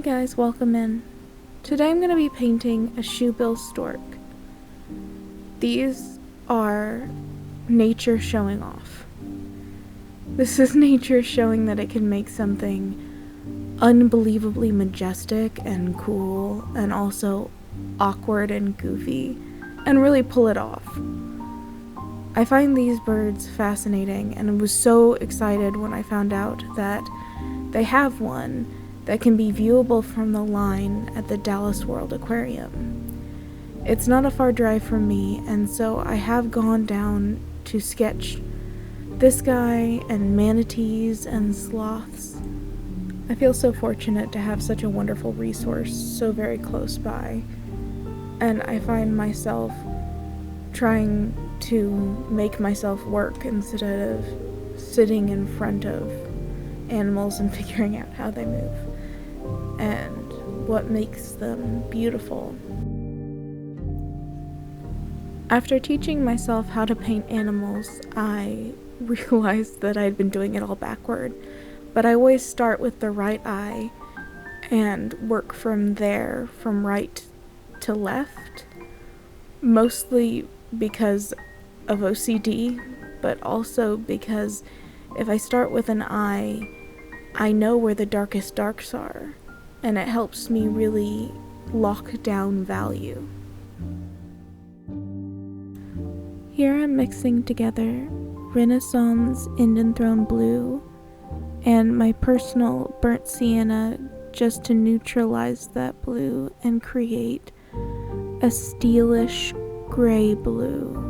guys, welcome in. Today I'm going to be painting a Shoebill Stork. These are nature showing off. This is nature showing that it can make something unbelievably majestic and cool and also awkward and goofy and really pull it off. I find these birds fascinating and was so excited when I found out that they have one that can be viewable from the line at the Dallas World Aquarium. It's not a far drive from me, and so I have gone down to sketch this guy and manatees and sloths. I feel so fortunate to have such a wonderful resource so very close by, and I find myself trying to make myself work instead of sitting in front of animals and figuring out how they move and what makes them beautiful. After teaching myself how to paint animals, I realized that I'd been doing it all backward, but I always start with the right eye and work from there, from right to left, mostly because of OCD, but also because if I start with an eye, I know where the darkest darks are, and it helps me really lock down value. Here I'm mixing together Renesans Indian Throne Blue and my personal burnt sienna just to neutralize that blue and create a steelish gray blue.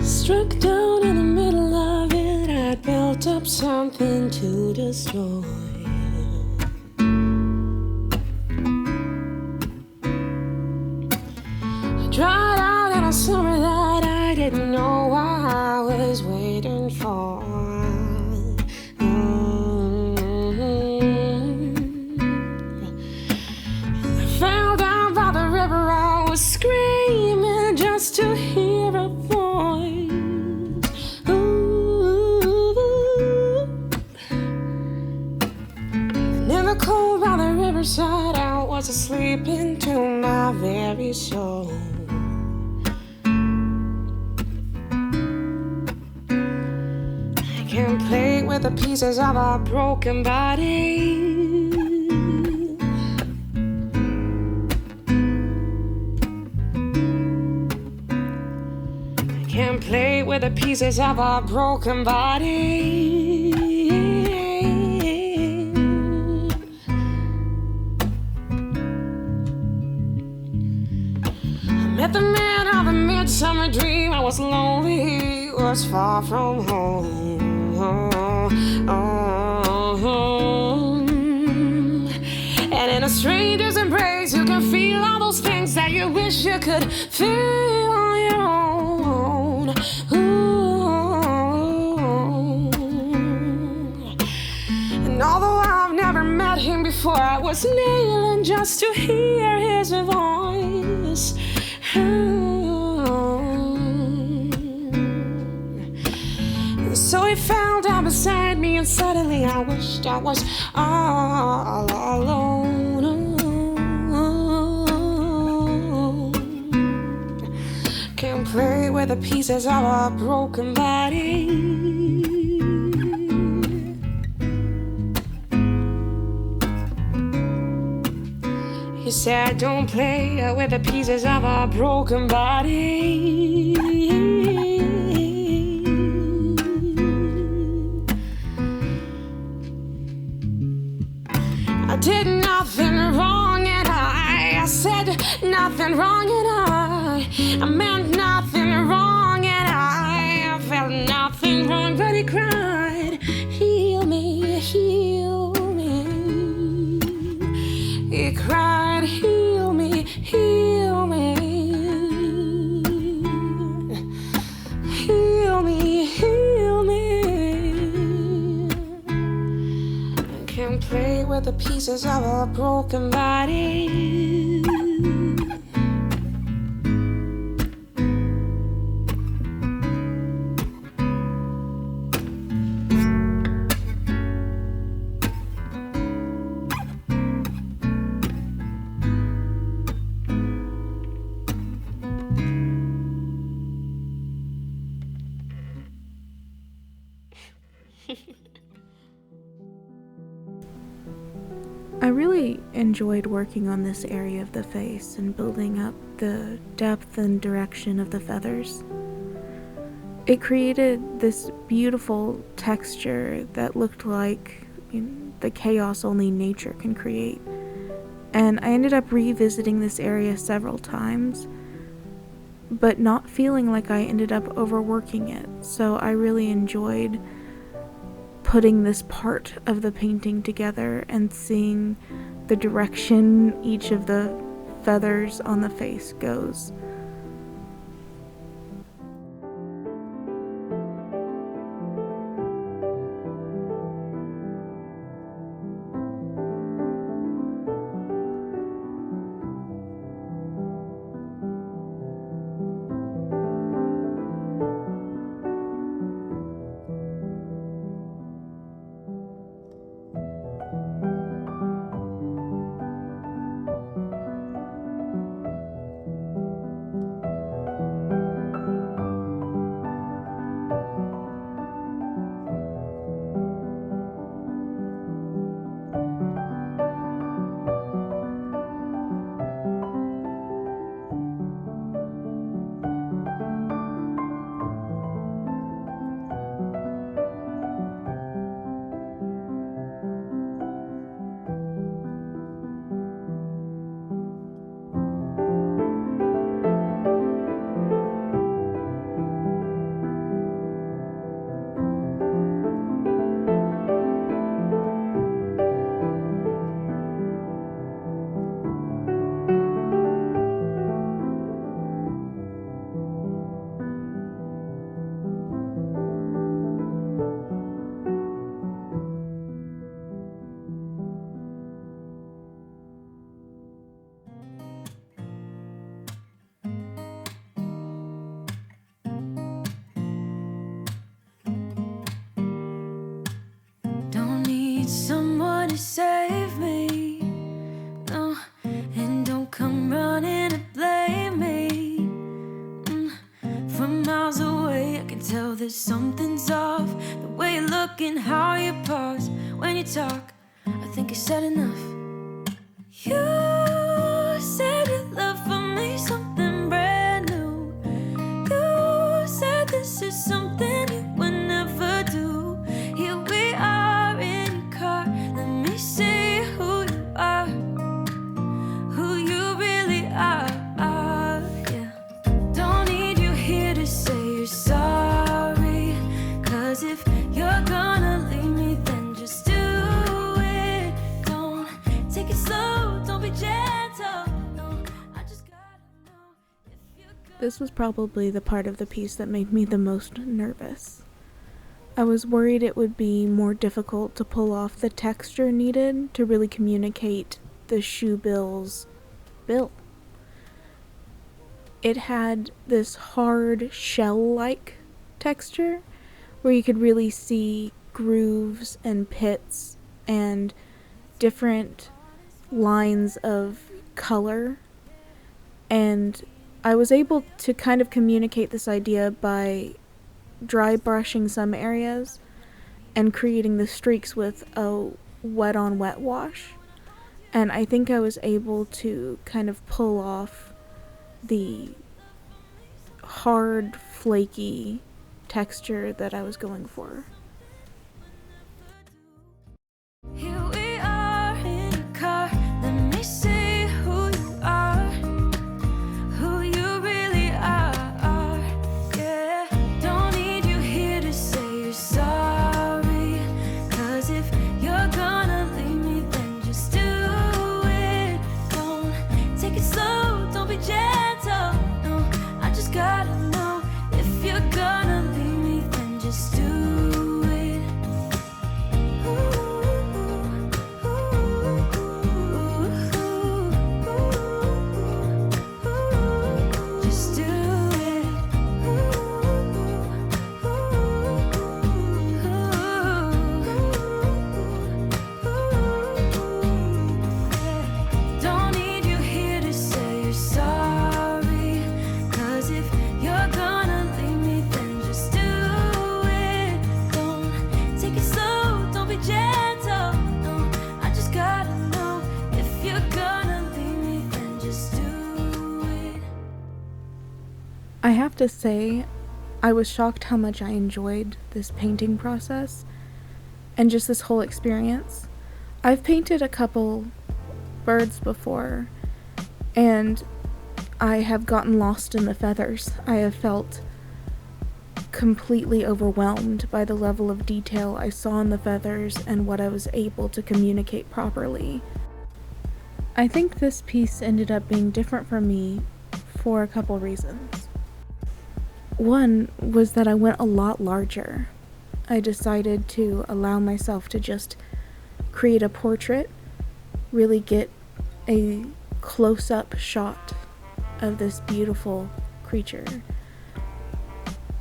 Struck down in the middle of it, I built up something to destroy. I dried out in a summer that I didn't know what I was waiting for. I fell down by the river, I was screaming just to hear a voice. Cold by the riverside, I was asleep into my very soul. I can't play with the pieces of a broken body. I can't play with the pieces of a broken body. Met the man of a midsummer dream. I was lonely, was far from home. And in a stranger's embrace, you can feel all those things that you wish you could feel on your own. And although I've never met him before, I was kneeling just to hear his voice. So he fell down beside me, and suddenly I wished I was all alone. Can't play with the pieces of a broken body. You said don't play with the pieces of a broken body. I did nothing wrong and I said nothing wrong and I meant nothing wrong and I felt nothing wrong, but he cried, heal me, heal me. He cried, heal me, heal me. Heal me, heal me. I can't play with the pieces of a broken body. I really enjoyed working on this area of the face and building up the depth and direction of the feathers. It created this beautiful texture that looked like the chaos only nature can create. And I ended up revisiting this area several times, but not feeling like I ended up overworking it. So I really enjoyed putting this part of the painting together and seeing the direction each of the feathers on the face goes. Someone to save me, no, and don't come running to blame me. From miles away I can tell that something's off. The way you look and how you pause when you talk, I think you said enough. You said your love for me something brand new. You said this is something you would never do. Here we are in your car, let me see who you are, who you really are, yeah. Don't need you here to say you're sorry, 'cause if you're gonna leave me then just do it. Don't take it slow, don't be gentle, no, I just gotta know if you're gonna... This was probably the part of the piece that made me the most nervous. I was worried it would be more difficult to pull off the texture needed to really communicate the Shoebill's bill. It had this hard shell-like texture where you could really see grooves and pits and different lines of color, and I was able to kind of communicate this idea by dry brushing some areas and creating the streaks with a wet on wet wash. And I think I was able to kind of pull off the hard, flaky texture that I was going for. Here we are in your car. Let me see who you are, who you really are. Yeah, don't need you here to say you're sorry. 'Cause if you're gonna leave me, then just do it. Don't take it slow, don't be gentle. No, I just gotta know if you're gonna leave me, then just do it. Just do it. Don't need you here to say you're sorry. 'Cause if you're gonna leave me, then just do it. Don't take it slow, don't be gentle. No, I just gotta know if you're gonna leave me, then just do it. I have to say, I was shocked how much I enjoyed this painting process and just this whole experience. I've painted a couple birds before, and I have gotten lost in the feathers. I have felt completely overwhelmed by the level of detail I saw in the feathers and what I was able to communicate properly. I think this piece ended up being different for me for a couple reasons. One was that I went a lot larger. I decided to allow myself to just create a portrait, really get a close-up shot of this beautiful creature.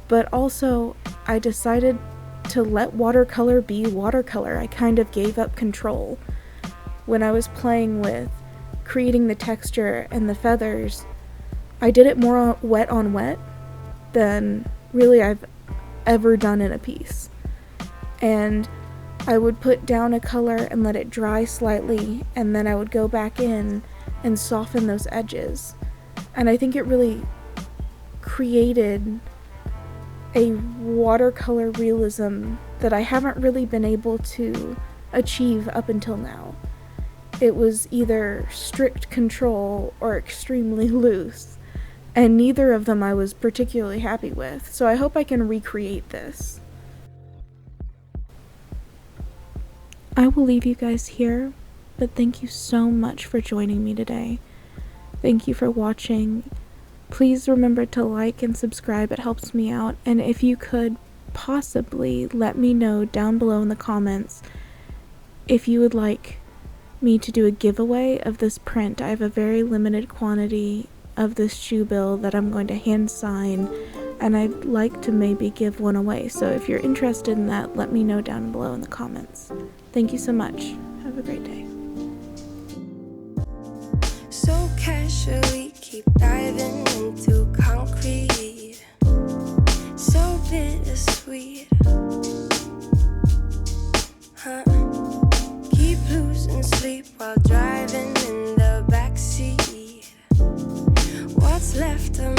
But also, I decided to let watercolor be watercolor. I kind of gave up control. When I was playing with creating the texture and the feathers, I did it more wet on wet than really I've ever done in a piece. And I would put down a color and let it dry slightly, and then I would go back in and soften those edges. And I think it really created a watercolor realism that I haven't really been able to achieve up until now. It was either strict control or extremely loose, and neither of them I was particularly happy with, so I hope I can recreate this. I will leave you guys here, but thank you so much for joining me today. Thank you for watching. Please remember to like and subscribe, it helps me out, and if you could possibly let me know down below in the comments if you would like me to do a giveaway of this print. I have a very limited quantity of this Shoebill that I'm going to hand sign, and I'd like to maybe give one away, so if you're interested in that, let me know down below in the comments. Thank you so much. Have a great day. So casually keep diving into concrete, so bittersweet, huh? Keep losing sleep while driving in the backseat. What's left of